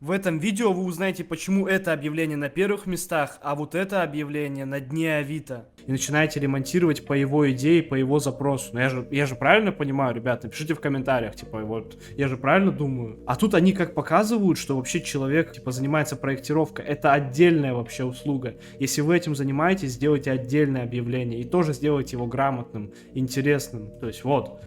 В этом видео вы узнаете, почему это объявление на первых местах, а вот это объявление на дне Авито. И начинаете ремонтировать по его идее, по его запросу. Но я же правильно понимаю, ребят, напишите в комментариях, типа, вот, я же правильно думаю. А тут они как показывают, что вообще человек, типа, занимается проектировкой. Это отдельная вообще услуга. Если вы этим занимаетесь, сделайте отдельное объявление. И тоже сделайте его грамотным, интересным. То есть, вот.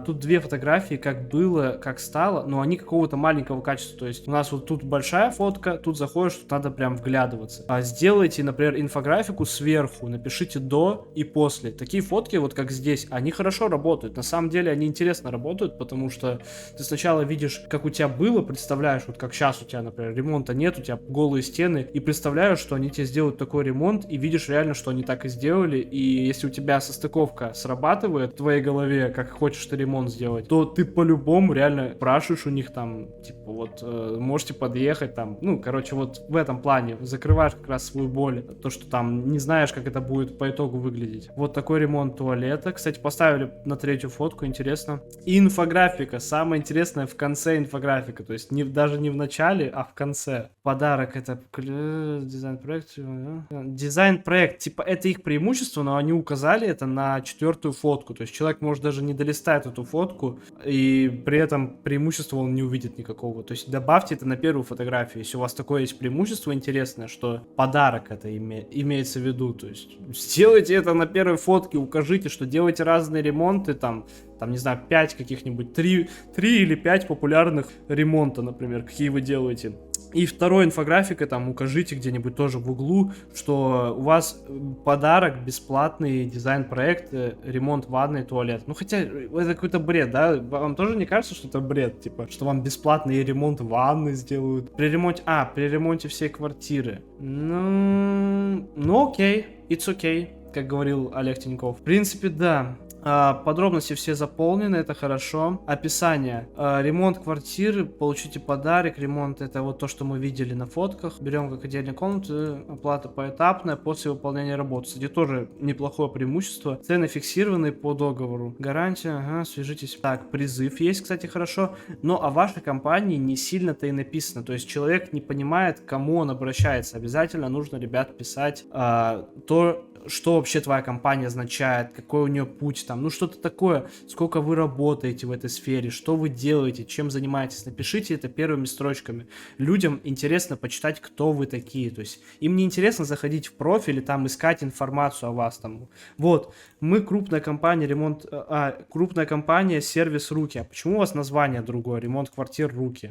Тут две фотографии, как было, как стало, но они какого-то маленького качества. То есть, у нас вот тут большая фотка, тут заходишь, тут надо прям вглядываться. Сделайте, например, инфографику сверху, напишите до и после. Такие фотки, вот как здесь, они хорошо работают. На самом деле они интересно работают, потому что ты сначала видишь, как у тебя было, представляешь, вот как сейчас у тебя, например, ремонта нет, у тебя голые стены, и представляешь, что они тебе сделают такой ремонт, и видишь реально, что они так и сделали, и если у тебя состыковка срабатывает в твоей голове, как хочешь ты ремонт сделать, то ты по-любому реально спрашиваешь у них там, типа, вот, можете подъехать там, ну, короче, вот в этом плане закрываешь как раз свою боль, то, что там не знаешь, как это будет по итогу выглядеть. Вот такой ремонт туалета. Кстати, поставили на третью фотку, интересно. И инфографика. Самое интересное в конце инфографика. То есть даже не в начале, а в конце. Подарок это дизайн-проект. Дизайн-проект. Типа это их преимущество, но они указали это на четвертую фотку. То есть человек может даже не долистать эту фотку, и при этом преимущества он не увидит никакого. То есть добавьте это на первую фотографию. Если у вас такое есть преимущество интересное, что подарок это имеется в виду. То есть сделайте это на первой фотке, укажите, что делаете разные ремонты, там, не знаю, 5 каких-нибудь, 3 или 5 популярных ремонта, например, какие вы делаете. И второй инфографикой там укажите где-нибудь тоже в углу, что у вас подарок, бесплатный дизайн-проект, ремонт ванной, туалет. Ну хотя это какой-то бред, да? Вам тоже не кажется, что это бред? Типа, что вам бесплатный ремонт ванны сделают? При ремонте всей квартиры. Ну окей, it's okay, как говорил Олег Тиньков. В принципе, да. Подробности все заполнены, это хорошо. Описание. Ремонт квартиры, получите подарок. Ремонт это вот то, что мы видели на фотках. Берем как отдельную комнату, оплата поэтапная после выполнения работы. Кстати, тоже неплохое преимущество. Цены фиксированы по договору. Гарантия, свяжитесь. Так, призыв есть, кстати, хорошо. Но о вашей компании не сильно-то и написано. То есть человек не понимает, к кому он обращается. Обязательно нужно, ребят, писать то, что вообще твоя компания означает, какой у нее путь там, ну что-то такое, сколько вы работаете в этой сфере, что вы делаете, чем занимаетесь, напишите это первыми строчками. Людям интересно почитать, кто вы такие, то есть им не интересно заходить в профиль и там искать информацию о вас там. Вот, мы крупная компания, крупная компания, сервис Руки. А почему у вас название другое, ремонт квартир Руки?